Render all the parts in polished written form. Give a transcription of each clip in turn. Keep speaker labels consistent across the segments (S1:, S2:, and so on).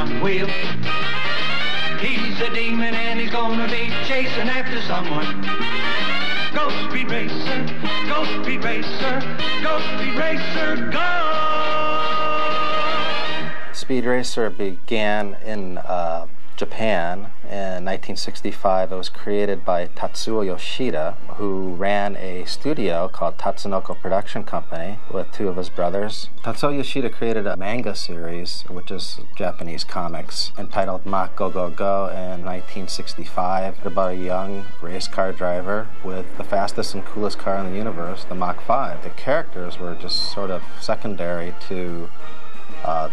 S1: on wheels. He's a demon and he's gonna be chasing after someone. Go Speed Racer, go Speed Racer, go Speed Racer, go!
S2: Speed Racer began in Japan in 1965. It was created by TATSUO Yoshida, who ran a studio called Tatsunoko Production Company with two of his brothers. Tatsuo Yoshida created a manga series, which is Japanese comics, entitled MACH GOGOGO in 1965, about a young race car driver with the fastest and coolest car in the universe, the Mach 5. The characters were just sort of secondary to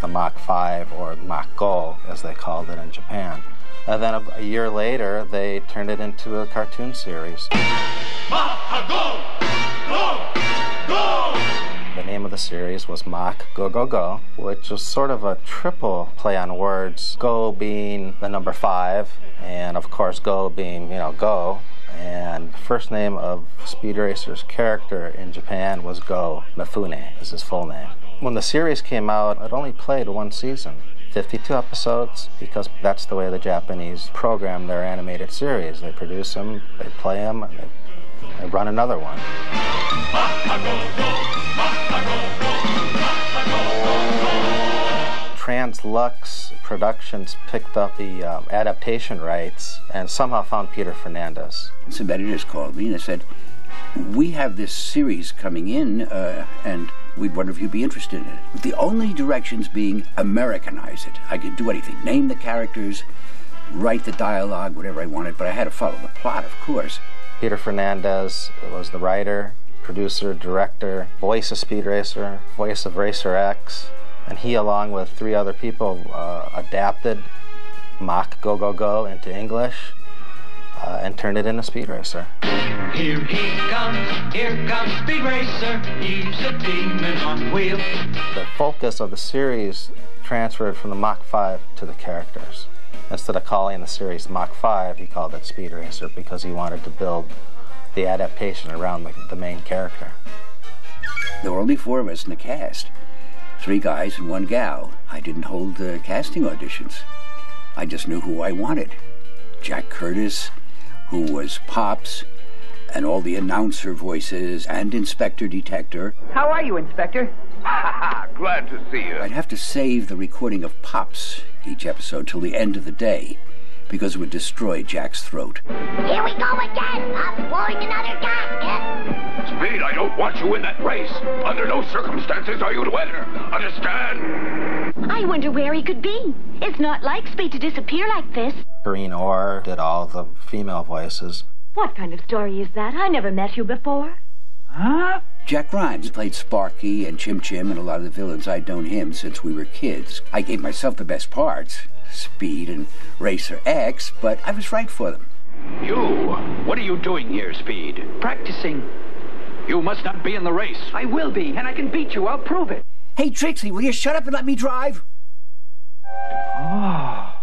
S2: the Mach 5 or Mach Go, as they called it in Japan. And then a year later, they turned it into a cartoon series.
S1: Mach Go! Go! Go!
S2: The name of the series was MACH GOGOGO, which was sort of a triple play on words. Go being the number 5, and of course Go being, go. And the first name of Speed Racer's character in Japan was Go Mifune, is his full name. When the series came out, it only played one season, 52 episodes, because that's the way the Japanese program their animated series. They produce them, they play them, and they run another one. Translux Productions picked up the adaptation rights and somehow found Peter Fernandez.
S3: Some editors called me and they said, "We have this series coming in, and we'd wonder if you'd be interested in it." With the only directions being Americanize it. I could do anything, name the characters, write the dialogue, whatever I wanted, but I had to follow the plot, of course.
S2: Peter Fernandez was the writer, producer, director, voice of Speed Racer, voice of Racer X, and he, along with 3 other people, adapted MACH GOGOGO into English and turned it into Speed Racer.
S1: Here comes Speed Racer, he's a demon on wheels.
S2: The focus of the series transferred from the Mach 5 to the characters. Instead of calling the series Mach 5, he called it Speed Racer because he wanted to build the adaptation around the main character.
S3: There were only 4 of us in the cast. 3 guys and 1 gal. I didn't hold casting auditions. I just knew who I wanted. Jack Curtis, who was Pops, and all the announcer voices, and Inspector Detector.
S4: How are you, Inspector?
S5: Glad to see you.
S3: I'd have to save the recording of Pops each episode till the end of the day, because it would destroy Jack's throat.
S6: Here we go again! I'm blowing another gasket!
S5: Speed, I don't want you in that race. Under no circumstances are you to enter. Understand?
S6: I wonder where he could be. It's not like Speed to disappear like this.
S2: Green Orr did all the female voices.
S6: What kind of story is that? I never met you before.
S4: Huh?
S3: Jack Grimes played Sparky and Chim Chim and a lot of the villains. I'd known him since we were kids. I gave myself the best parts, Speed and Racer X, but I was right for them.
S5: You, what are you doing here, Speed?
S4: Practicing.
S5: You must not be in the race.
S4: I will be, and I can beat you. I'll prove it.
S3: Hey, Trixie, will you shut up and let me drive?
S4: Oh.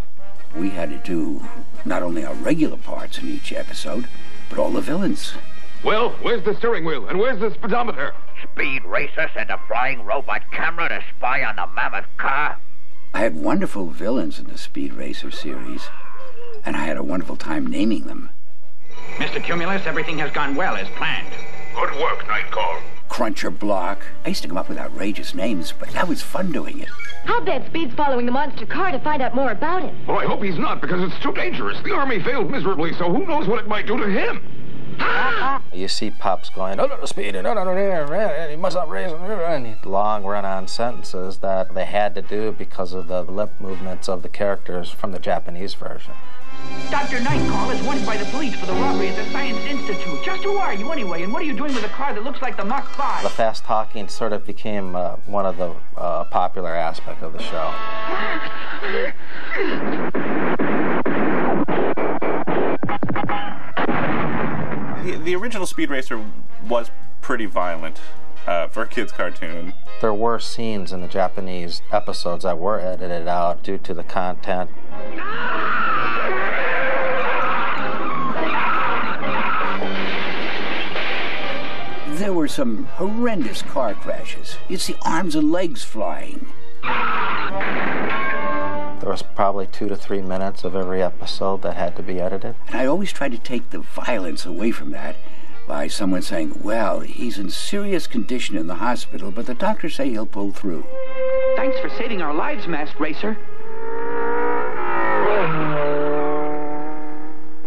S3: We had to do not only our regular parts in each episode, but all the villains.
S5: Well, where's the steering wheel, and where's the speedometer?
S7: Speed Racer sent a flying robot camera to spy on the mammoth car.
S3: I had wonderful villains in the Speed Racer series, and I had a wonderful time naming them.
S4: Mr. Cumulus, everything has gone well as planned.
S5: Good work, Nightcall.
S3: Cruncher Block. I used to come up with outrageous names, but that was fun doing it.
S6: I'll bet Speed's following the monster car to find out more about it.
S5: Well, I hope he's not, because it's too dangerous. The Army failed miserably, so who knows what it might do to him?
S2: You see Pops going, "Oh, no, Speed, no, he must not race," and long run-on sentences that they had to do because of the lip movements of the characters from the Japanese version.
S4: Dr. Nightcall is wanted by the police for the robbery at the Science Institute. Just who are you anyway, and what are you doing with a car that looks like the Mach 5?
S2: The fast talking sort of became one of the popular aspects of the show.
S8: The original Speed Racer was pretty violent for a kid's cartoon.
S2: There were scenes in the Japanese episodes that were edited out due to the content.
S3: There were some horrendous car crashes. You'd see arms and legs flying.
S2: There was probably 2 to 3 minutes of every episode that had to be edited.
S3: And I always tried to take the violence away from that by someone saying, well, he's in serious condition in the hospital, but the doctors say he'll pull through.
S4: Thanks for saving our lives, Masked Racer.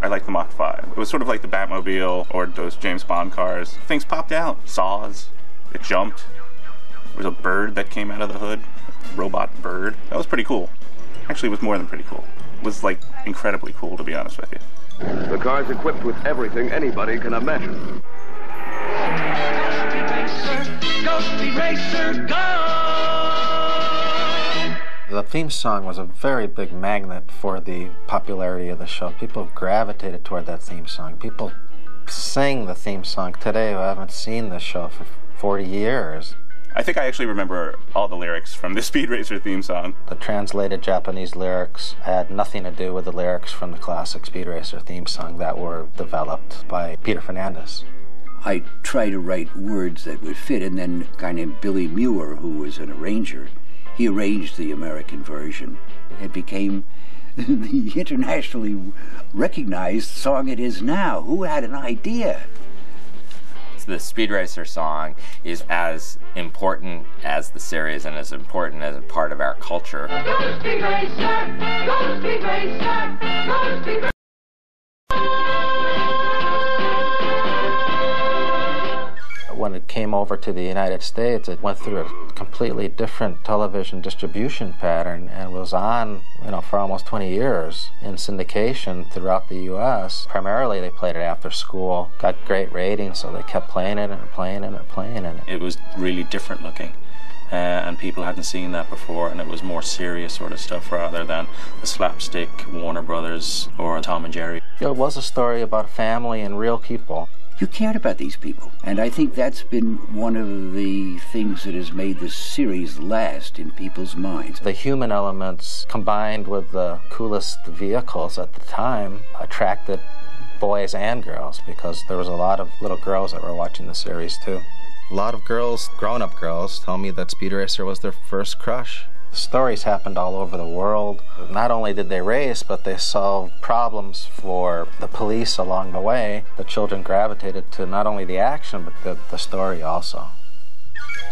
S8: I like the Mach 5. It was sort of like the Batmobile or those James Bond cars. Things popped out. Saws. It jumped. There was a bird that came out of the hood. A robot bird. That was pretty cool. Actually, it was more than pretty cool. It was, like, incredibly cool, to be honest with you.
S9: The car's equipped with everything anybody can imagine.
S1: Go Speed Racer, go!
S2: The theme song was a very big magnet for the popularity of the show. People gravitated toward that theme song. People sing the theme song today who haven't seen the show for 40 years.
S8: I think I actually remember all the lyrics from the Speed Racer theme song.
S2: The translated Japanese lyrics had nothing to do with the lyrics from the classic Speed Racer theme song that were developed by Peter Fernandez.
S3: I tried to write words that would fit, and then a guy named Billy Muir, who was an arranger, he arranged the American version. It became the internationally recognized song it is now. Who had an idea?
S10: The Speed Racer song is as important as the series and as important as a part of our culture.
S1: Go Speed Racer! Go Speed Racer! Go Speed Racer!
S2: When it came over to the United States, it went through a completely different television distribution pattern and was on, for almost 20 years in syndication throughout the U.S. Primarily, they played it after school, got great ratings, so they kept playing it and playing it and playing it.
S11: It was really different looking, and people hadn't seen that before, and it was more serious sort of stuff rather than the slapstick Warner Brothers or Tom and Jerry.
S2: It was a story about family and real people.
S3: You cared about these people, and I think that's been one of the things that has made this series last in people's minds.
S2: The human elements combined with the coolest vehicles at the time attracted boys and girls, because there was a lot of little girls that were watching the series too. A lot of girls, grown-up girls, tell me that Speed Racer was their first crush. Stories happened all over the world. Not only did they race, but they solved problems for the police along the way. The children gravitated to not only the action, but the story also.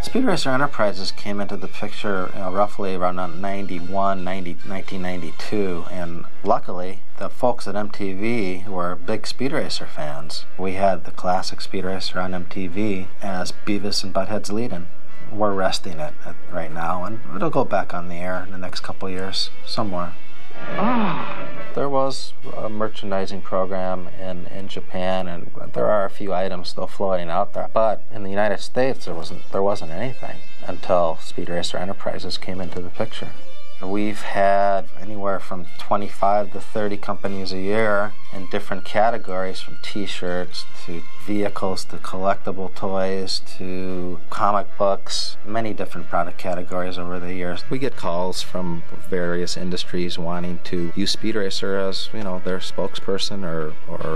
S2: Speed Racer Enterprises came into the picture roughly around 1992, and luckily the folks at MTV were big Speed Racer fans. We had the classic Speed Racer on MTV as Beavis and Butthead's lead-in. We're resting it right now, and it'll go back on the air in the next couple years, somewhere. There was a merchandising program in Japan, and there are a few items still floating out there. But in the United States, there wasn't anything until Speed Racer Enterprises came into the picture. We've had anywhere from 25 to 30 companies a year in different categories, from t-shirts to vehicles to collectible toys to comic books, many different product categories over the years. We get calls from various industries wanting to use Speed Racer as, their spokesperson or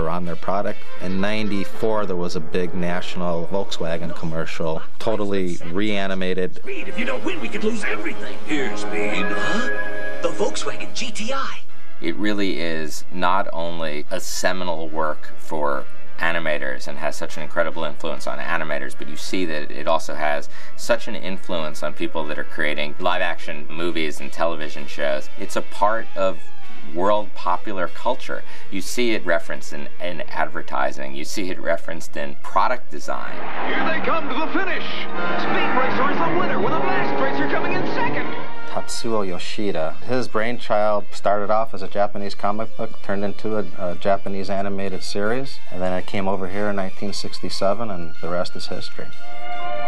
S2: on their product. In '94, there was a big national Volkswagen commercial, totally reanimated.
S12: Speed, if you don't win, we could lose everything. Here, Speed, the Volkswagen GTI.
S10: It really is not only a seminal work for animators and has such an incredible influence on animators, but you see that it also has such an influence on people that are creating live-action movies and television shows. It's a part of world popular culture. You see it referenced in advertising. You see it referenced in product design.
S9: Here they come to the finish. Speed Racer is the winner with a Masked Racer coming in second.
S2: TATSUO Yoshida. His brainchild started off as a Japanese comic book, turned into a Japanese animated series, and then it came over here in 1967, and the rest is history.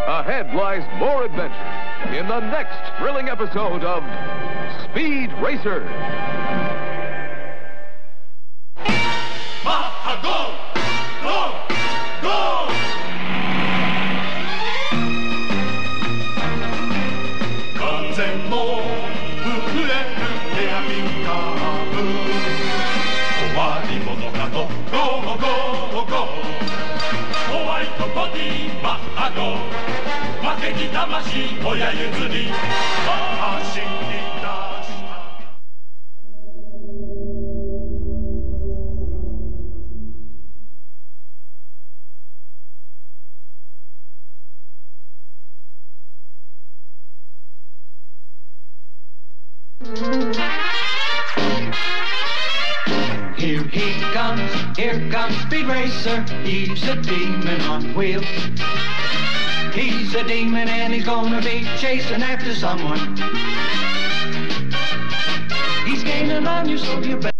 S9: Ahead lies more adventure in the next thrilling episode of Speed Racer.
S1: Go! Go! Go! 風も震えるエアピンカーブ終わり物かとゴーゴーゴーホワイトボディマッハゴ負けに魂親譲り走り出した Here comes Speed Racer, he's a demon on wheels. He's a demon and he's gonna be chasing after someone. He's gaining on you, so you better.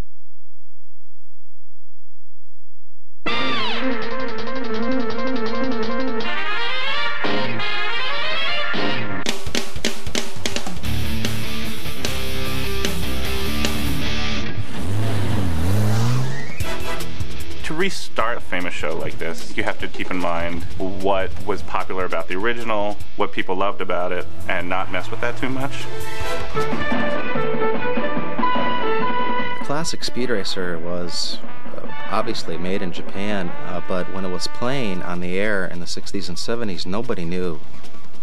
S8: To restart a famous show like this, you have to keep in mind what was popular about the original, what people loved about it, and not mess with that too much.
S2: Classic Speed Racer was obviously made in Japan, but when it was playing on the air in the 60s and 70s, nobody knew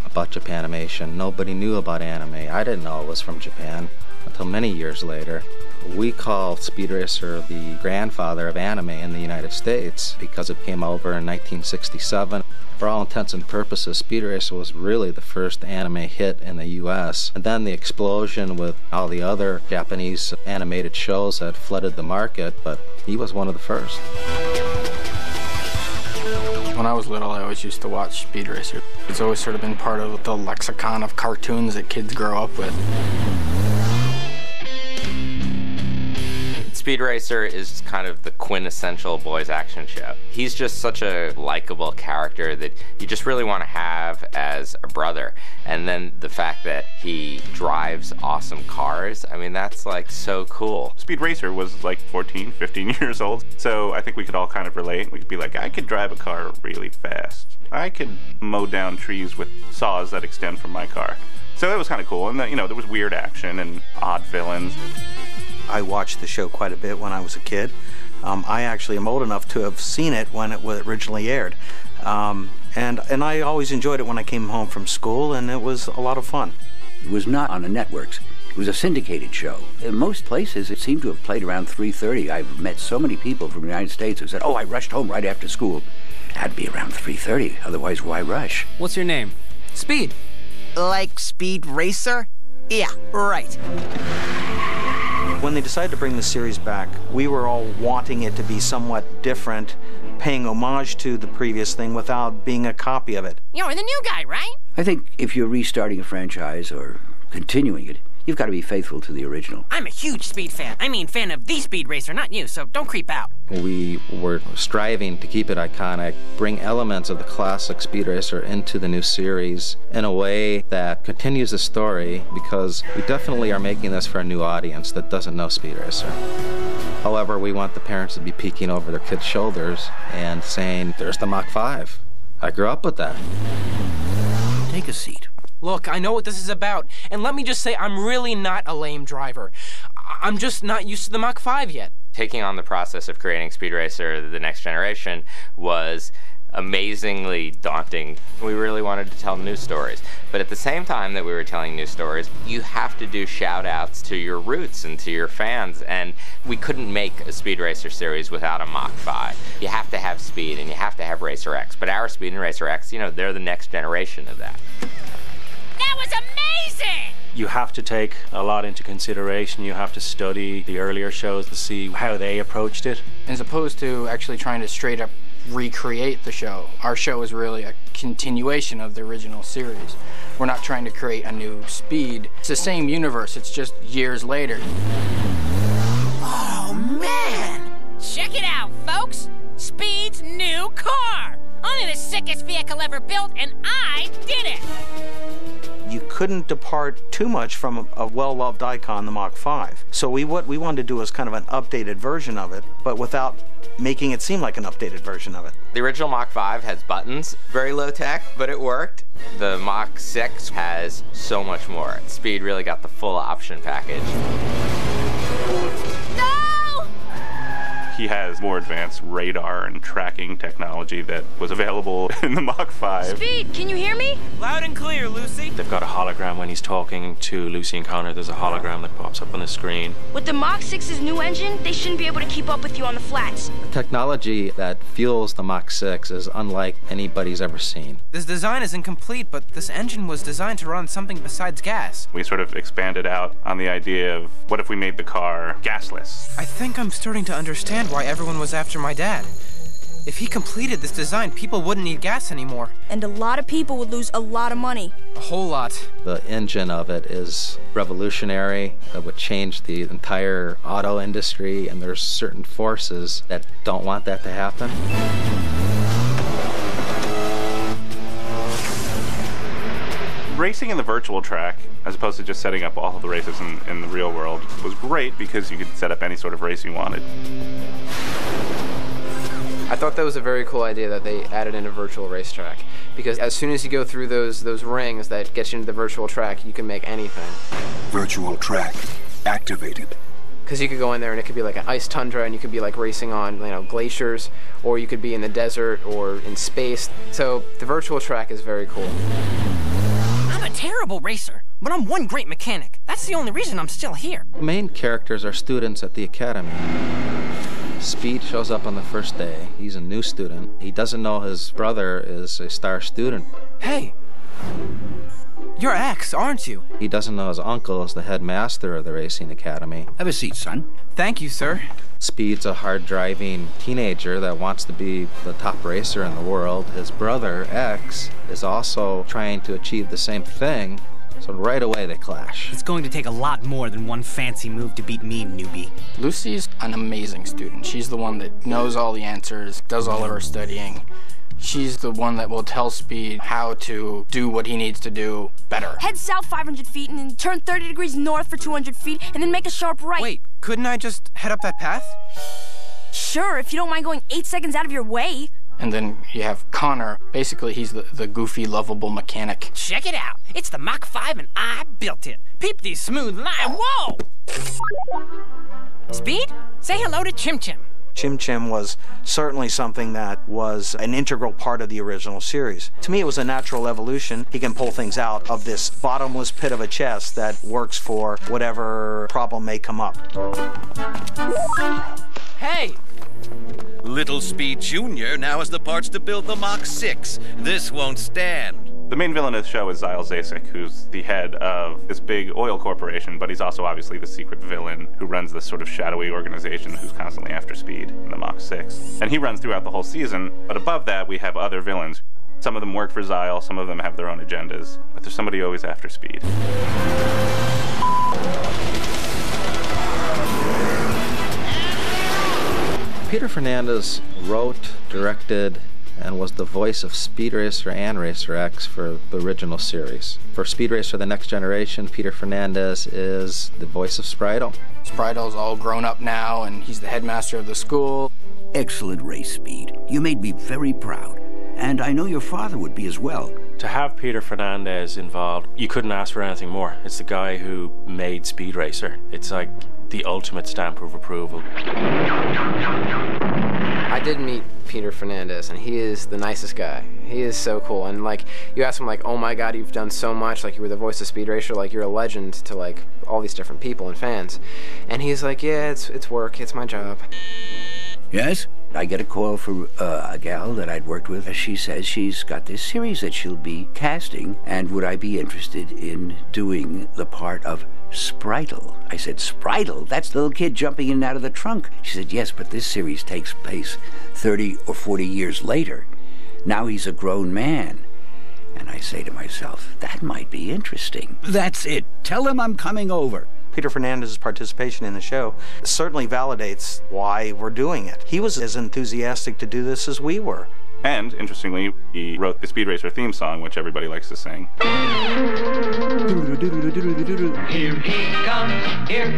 S2: about Japanimation. Nobody knew about anime. I didn't know it was from Japan until many years later. We call Speed Racer the grandfather of anime in the United States because it came over in 1967. For all intents and purposes, Speed Racer was really the first anime hit in the US. And then the explosion with all the other Japanese animated shows that flooded the market, but he was one of the first.
S13: When I was little, I always used to watch Speed Racer. It's always sort of been part of the lexicon of cartoons that kids grow up with.
S10: Speed Racer is kind of the quintessential boys action show. He's just such a likable character that you just really want to have as a brother. And then the fact that he drives awesome cars, I mean, that's like so cool.
S8: Speed Racer was like 14, 15 years old, so I think we could all kind of relate. We could be like, I could drive a car really fast. I could mow down trees with saws that extend from my car. So that was kind of cool, and you know, there was weird action and odd villains.
S14: I watched the show quite a bit when I was a kid. I actually am old enough to have seen it when it originally aired. And I always enjoyed it when I came home from school, and it was a lot of fun.
S3: It was not on the networks. It was a syndicated show. In most places, it seemed to have played around 3:30. I've met so many people from the United States who said, oh, I rushed home right after school. It had to be around 3:30, otherwise why rush?
S15: What's your name? Speed. Like Speed Racer? Yeah, right.
S14: When they decided to bring the series back, we were all wanting it to be somewhat different, paying homage to the previous thing without being a copy of it.
S15: You're the new guy, right?
S3: I think if you're restarting a franchise or continuing it, you've got to be faithful to the original.
S15: I'm a huge Speed fan. I mean, fan of the Speed Racer, not you, so don't creep out.
S2: We were striving to keep it iconic, bring elements of the classic Speed Racer into the new series in a way that continues the story, because we definitely are making this for a new audience that doesn't know Speed Racer. However, we want the parents to be peeking over their kids' shoulders and saying, there's the Mach 5. I grew up with that.
S3: Take a seat.
S15: Look, I know what this is about, and let me just say I'm really not a lame driver. I'm just not used to the Mach 5 yet.
S10: Taking on the process of creating Speed Racer, the next generation, was amazingly daunting. We really wanted to tell new stories. But at the same time that we were telling new stories, you have to do shout-outs to your roots and to your fans, and we couldn't make a Speed Racer series without a Mach 5. You have to have Speed, and you have to have Racer X. But our Speed and Racer X, you know, they're the next generation of that.
S6: That was amazing!
S11: You have to take a lot into consideration. You have to study the earlier shows to see how they approached it.
S13: As opposed to actually trying to straight up recreate the show. Our show is really a continuation of the original series. We're not trying to create a new Speed. It's the same universe, it's just years later.
S15: Oh, man!
S6: Check it out, folks! Speed's new car! Only the sickest vehicle ever built, and I did it!
S14: You couldn't depart too much from a well-loved icon, the Mach 5. So what we wanted to do was kind of an updated version of it, but without making it seem like an updated version of it.
S10: The original Mach 5 has buttons, very low tech, but it worked. The Mach 6 has so much more. Speed really got the full option package.
S6: No!
S8: He has more advanced radar and tracking technology that was available in the Mach 5.
S6: Speed, can you hear me?
S15: Loud and clear, Lucy.
S11: They've got a hologram when he's talking to Lucy and Connor. There's a hologram that pops up on the screen.
S16: With the Mach 6's new engine, they shouldn't be able to keep up with you on the flats.
S2: The technology that fuels the Mach 6 is unlike anybody's ever seen.
S15: This design is incomplete, but this engine was designed to run something besides gas.
S8: We sort of expanded out on the idea of what if we made the car gasless?
S15: I think I'm starting to understand understand why everyone was after my dad. If he completed this design, people wouldn't need gas anymore.
S16: And a lot of people would lose a lot of money.
S15: A whole lot.
S2: The engine of it is revolutionary. It would change the entire auto industry, and there's certain forces that don't want that to happen.
S8: Racing in the virtual track, as opposed to just setting up all of the races in the real world, was great because you could set up any sort of race you wanted.
S13: I thought that was a very cool idea that they added in a virtual racetrack, because as soon as you go through those rings that get you into the virtual track, you can make anything.
S12: Virtual track activated.
S13: Because you could go in there and it could be like an ice tundra, and you could be like racing on, you know, glaciers, or you could be in the desert or in space. So the virtual track is very cool.
S6: I'm a terrible racer, but I'm one great mechanic. That's the only reason I'm still here.
S2: The main characters are students at the academy. Speed shows up on the first day. He's a new student. He doesn't know his brother is a star student.
S15: Hey, you're X, aren't you?
S2: He doesn't know his uncle is the headmaster of the racing academy.
S3: Have a seat, son.
S15: Thank you, sir.
S2: Speed's a hard-driving teenager that wants to be the top racer in the world. His brother, X, is also trying to achieve the same thing. So right away they clash.
S17: It's going to take a lot more than one fancy move to beat me, newbie.
S13: Lucy's an amazing student. She's the one that knows all the answers, does all of her studying. She's the one that will tell Speed how to do what he needs to do better.
S16: Head south 500 feet and then turn 30 degrees north for 200 feet and then make a sharp right.
S15: Wait, couldn't I just head up that path?
S16: Sure, if you don't mind going 8 seconds out of your way.
S13: And then you have Connor. Basically, he's the goofy, lovable mechanic.
S6: Check it out. It's the Mach 5 and I built it. Peep these smooth lines. Whoa! Speed, say hello to Chim Chim.
S14: Chim Chim was certainly something that was an integral part of the original series. To me, it was a natural evolution. He can pull things out of this bottomless pit of a chest that works for whatever problem may come up.
S15: Hey!
S18: Little Speed Jr. now has the parts to build the Mach 6. This won't stand.
S8: The main villain of the show is Zyle Zasek, who's the head of this big oil corporation, but he's also obviously the secret villain who runs this sort of shadowy organization who's constantly after Speed in the Mach 6. And he runs throughout the whole season, but above that we have other villains. Some of them work for Zyle, some of them have their own agendas, but there's somebody always after Speed.
S2: Peter Fernandez wrote, directed, and was the voice of Speed Racer and Racer X for the original series. For Speed Racer The Next Generation, Peter Fernandez is the voice of Spritle.
S13: Spritel's all grown up now, and he's the headmaster of the school.
S3: Excellent race, Speed. You made me very proud. And I know your father would be as well.
S11: To have Peter Fernandez involved, you couldn't ask for anything more. It's the guy who made Speed Racer. It's like the ultimate stamp of approval.
S13: I did meet Peter Fernandez, and he is the nicest guy. He is so cool. And like, you ask him like, oh my God, you've done so much. Like, you were the voice of Speed Racer. Like, you're a legend to like all these different people and fans. And he's like, yeah, it's work. It's my job.
S3: Yes? I get a call from a gal that I'd worked with. She says she's got this series that she'll be casting, and would I be interested in doing the part of Spritle? I said, Spritle? That's the little kid jumping in and out of the trunk. She said, yes, but this series takes place 30 or 40 years later. Now he's a grown man. And I say to myself, that might be interesting. That's it. Tell him I'm coming over.
S14: Peter Fernandez's participation in the show certainly validates why we're doing it. He was as enthusiastic to do this as we were.
S8: And, interestingly, he wrote the Speed Racer theme song, which everybody likes to sing.
S1: Here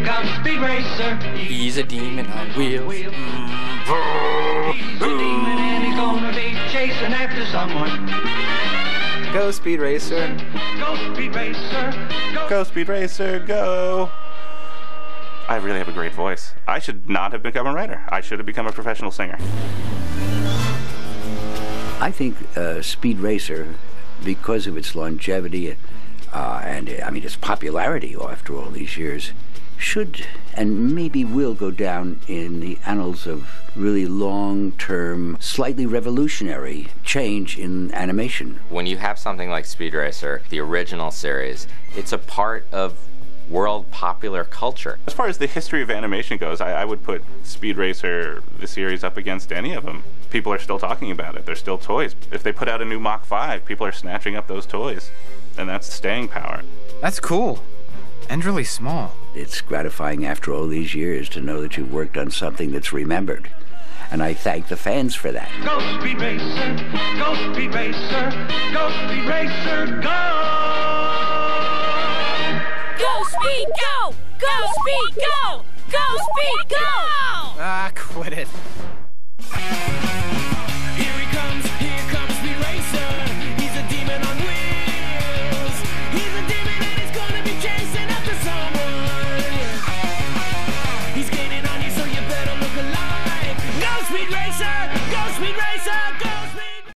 S1: comes Speed Racer.
S13: He's a demon on wheels.
S1: He's a demon and he's gonna be chasing after someone.
S13: Go, Speed Racer.
S1: Go, Speed Racer.
S8: Go, Speed Racer, go. I really have a great voice. I should not have become a writer. I should have become a professional singer.
S3: I think Speed Racer, because of its longevity and its popularity after all these years, should and maybe will go down in the annals of really long-term, slightly revolutionary change in animation.
S10: When you have something like Speed Racer, the original series, it's a part of world popular culture.
S8: As far as the history of animation goes, I would put Speed Racer, the series, up against any of them. People are still talking about it. They're still toys. If they put out a new Mach 5, people are snatching up those toys. And that's staying power.
S19: That's cool. And really small.
S3: It's gratifying after all these years to know that you've worked on something that's remembered. And I thank the fans for that.
S1: Go Speed Racer, go Speed Racer, go Speed Racer, go!
S6: Go Speed, go! Go Speed, go! Go Speed, go!
S19: Ah, quit it.